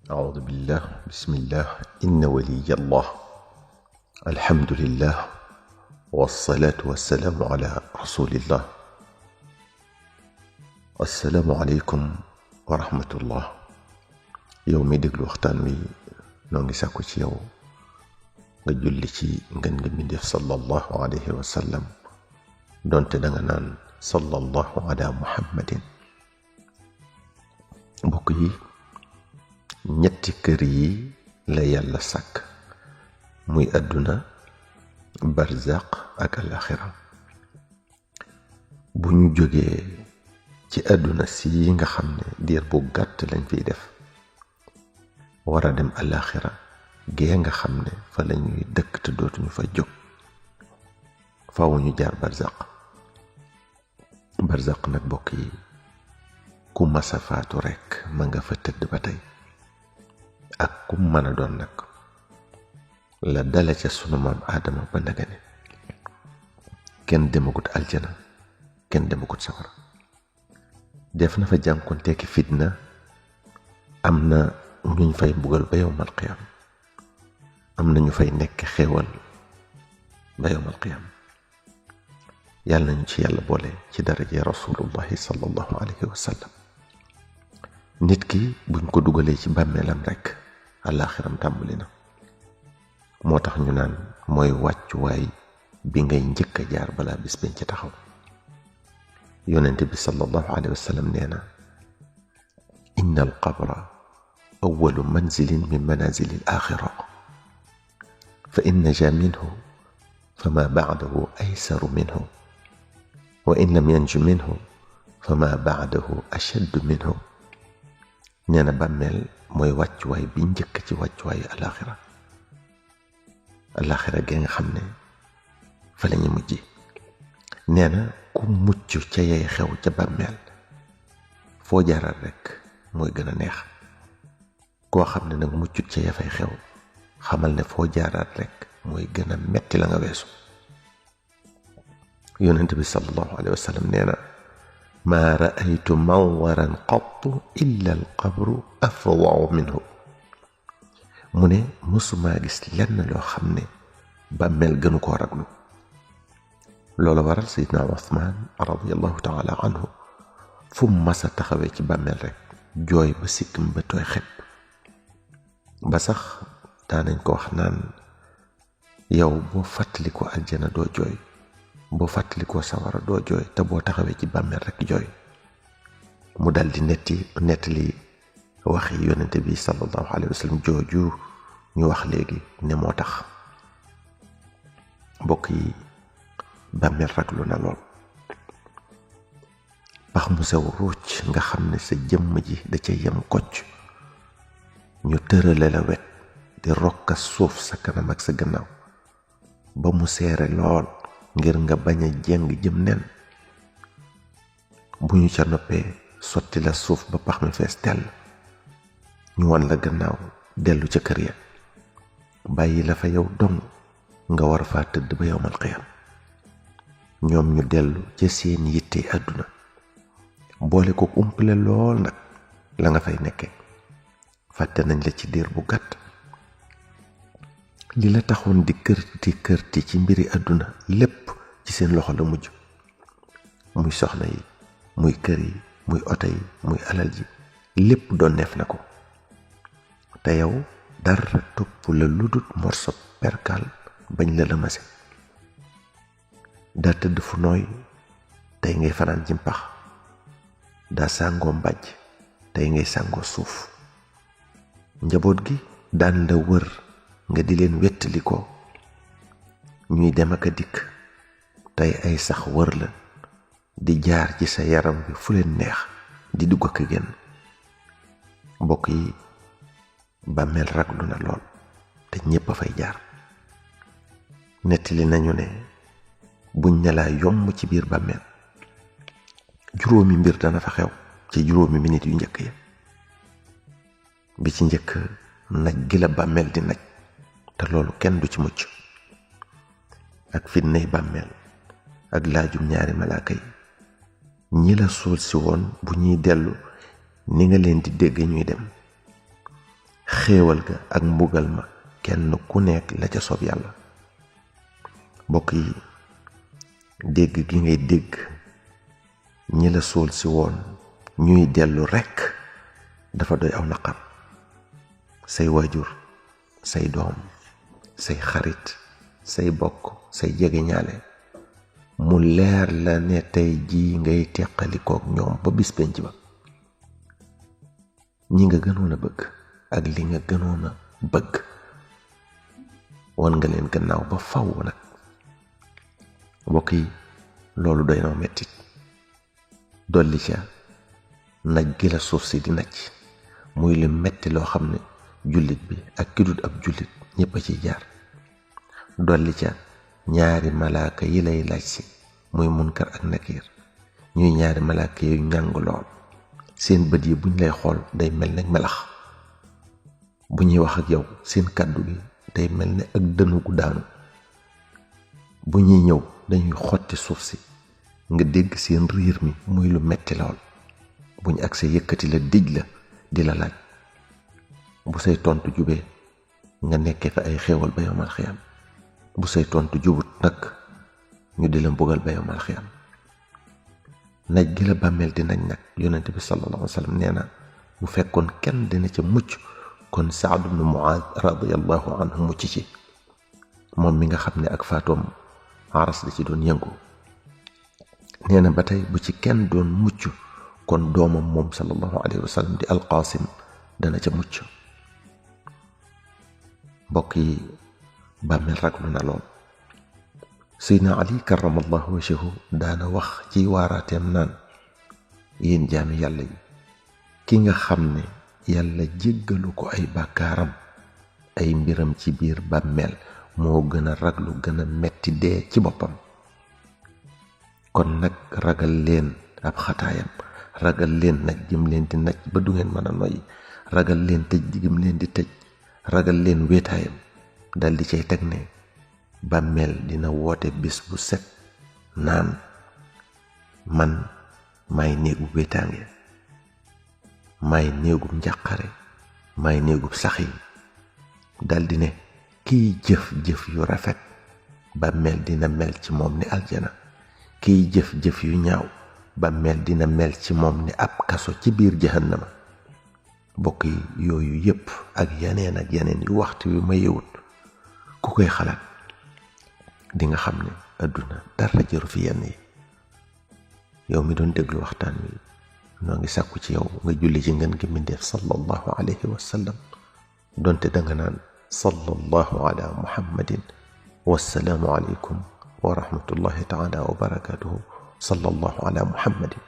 أعوذ بالله بسم الله إن ولي الله الحمد لله والصلاة والسلام على رسول الله. السلام عليكم ورحمة الله. يومي ديغلو waxtaan wi noo ngi sàkku ci yow nga julli ci ngeen ngi mbindéef sallallahu alayhi wa sallam donte da nga naan sallallahu ala muhammadin. mbokk yi ñetti kër yi la yàlla sàkk muy àdduna barzaq ak alaxira. bu ñu jógee ci àdduna si nga xam ne diir bu gàtt lañ fiy def war a dem alaxira gee nga xam ne fa la ñuy dëkk te dootuñu fa jóg faaw ñu jaar barzaq nag mbokk yi ku masa faatu rekk ma nga fa tëdd ba tey ak ku mën a doon nag la dale ca sunu maam aadama ba ndagane kenn demagut aljana kenn demagut sawara. def na fa jànkonteeki fitna, am na ñuñ fay mbugal ba yawmal qiyaam, am na ñu fay nekk xéewal ba yawmal qiyaam. yàlla nañu ci yàlla boole ci daraje rasulullahi sallallahu alayhi wa sallam. nit ki buñ ko dugalee ci bàmmeelam rekk àllaaxiram tàmbali na. moo tax ñu naan mooy wàccuwaay bi ngay njëkk a jaar balaa bis bañ ci taxaw. yonent bi sallallahu alayhi wa sallam nee na inna al qabra awwalu manzilin min manazili al axira fa in naja minhu fama ba'dahu aysaru minhu wa in lam yanju minhu fama ba'dahu ashaddu minhu. nee na bàmmeel mooy wàccuwaay bi njëkk ci wàccuwaayu alaxira gi nga xam ne fa la ñu mujj. nee na ku mucc ca yay xew ca bàmmeel foo jaaral rekk mooy gën a neex. koo xam ne nag muccut ca ya fay xew xamal ne foo jaaraat rekk mooy gën a metti la nga weesu. yonent bi sallallahu alayhi wa sallam nee na maa ra'aytu manwaran qattu illa al qabru afdau minhu. mu ne mësumaa gis lenn loo xam ne bàmmeel gënu koo raglu. loolu waral Seydina Usmaan radiyallahu taala anhu fu masa taxawee ci bàmmeel rekk jooy ba sikkim ba tooy xepp. ba sax daanañ ko wax naan yow boo fàttalikoo aljana doo jooy, boo fàttalikoo sawara doo jooy, te boo taxawee ci bàmmeel rekk jooy. mu daldi nettali waxi yonente bi sallallahu alayhi wa sallam jooju ñu wax léegi ne moo tax. mbokk yi bàmmeel raglu na lool. pax mu sew ruuc nga xam ne sa jëmm ji da ca yem kocc, ñu tërale la wet di rokkas suuf sa kanam ak sa gannaaw ba mu seere lool ngir nga bañ a jeng jëm nen. bu ñu ca noppee sotti la suuf ba pax mi fees tell, ñu wan la gannaaw dellu ca kër ya bàyyi la fa yow dong nga war faa tëdd ba yawmal qiyaam. ñoom ñu dellu ca seen yitte àdduna boole ko umpale lool nag la nga fay nekke. fàtte nañ la ci diir bu gàtt. li la taxoon di kërti ci mbiri àdduna lépp ci seen loxo la mujj, muy soxna yi, muy kër yi, muy oto yi, muy alal ji, lépp doon neef na ko. te yow dara topp la ludut morso perkal bañ la lëmase. daa tëdd fu nooy tey ngay fanaan ci mpax, daa sàngoo mbàjj tey ngay sàngoo suuf. njaboot gi daan la wër nga di leen wettali ko, ñuy dem ak a dikk, tey ay sax wër la di jaar ci sa yaram bi fu leen neex di dugg ak a génn. mbokk yi bàmmeel raglu na lool te ñépp a fay jaar. nettali nañu ne buñ ne laa yomb ci biir bàmmeel, juróomi mbir dana fa xew ci juróomi minit yu njëkk ya. bi ci njëkk naj gi la bàmmeel di naj, te loolu kenn du ci mucc. ak fitnay bàmmeel ak laajum ñaari malaaka yi, ñi la suul si woon bu ñuy dellu ni nga leen di dégg ñuy dem. xéewal ga ak mbugal ma kenn ku nekk la ca soob yàlla. mbokk yi dégg gi ngay dégg ñi la suul si woon ñuy dellu rekk dafa doy aw naqar. say waajur, say doom, say xarit, say bokk, say jegeñaale mu leer la ne tey jii ngay teqalikook ñoom ba bis penc ba. ñi nga gënoon a bëgg ak li nga gënoon a bëgg wan nga leen gannaaw ba faw nag. mbokk yi loolu doy na mettit. dolli ca naj gi la suuf si di naj muy lu metti loo xam ne jullit bi ak ki dul ab jullit ñépp a ciy jaar. dolli ca ñaari malaaka yi lay laaj si muy munkar ak nakiir ñuy ñaari malaaka yu ñàng lool. seen bët yi buñ lay xool day mel ne melax. bu ñuy wax ak yow seen kàddu gi day mel ne ak dënu gu daanu. bu ñuy ñëw dañuy xotti suuf si nga dégg seen riir mi muy lu metti lool. buñ agsee yëkkati la dij la di la laaj. bu say tontu jubee nga nekkee fa ay xéewal ba yawmal xiyaam. bu say tontu jubut nag ñu di la mbugal ba yawmal xiyaam. naj gi la bàmmeel di naj nag yonent bi sallallahu alayhi wa sallam nee na bu fekkoon kenn dina ca mucc kon Saad ibn Muaaz radiyallahu anhu mucc ci. moom mi nga xam ne ak faatoom aras da ci doon yëngu. nee na ba tey bu ci kenn doon mucc kon doomam moom sallallahu alayhi wa sallam di alqaasim dana ca mucc. mbokk yi bàmmeel raglu na lool. Seydina Ali karamallahu wajhahu daana wax ci waaraateem naan yéen jaami yàlla yi ki nga xam ne yàlla jéggalu ko ay bàkkaaram ay mbiram ci biir bàmmeel moo gën a raglu gën a metti dee ci boppam. kon nag ragal leen ab xataayam, ragal leen naj jëm leen di naj ba du ngeen mën a noyyi, ragal leen tëj digim leen di tëj, ragal leen wéetaayam. dal di cay teg ne bàmmeel dina woote bis bu set naan man maay néegu wéetaange, maay néegub njàqare, maay néegub saxiñ. dal di ne kiy jëf-jëf yu rafet bàmmeel dina mel ci moom ni aljana, kiy jëf-jëf yu ñaaw bàmmeel dina mel ci moom ni ab kaso ci biir jahannama. mbokk yi yooyu yépp ak yeneen yu waxtu wi ma yewut ku koy xalaat di nga xam ne àdduna dara jëru fi yenn yi. yow mi doon déglu waxtaan wi noo ngi sàkku ci yow nga julli ci ngeen gi mbindeef sallallahu alayhi wa sallam donte danga naan sallallahu ala muhammadin. wassalaamu alaykum wa rahmatullahi taala wa barakatuhu. sallallahu ala muhammadin.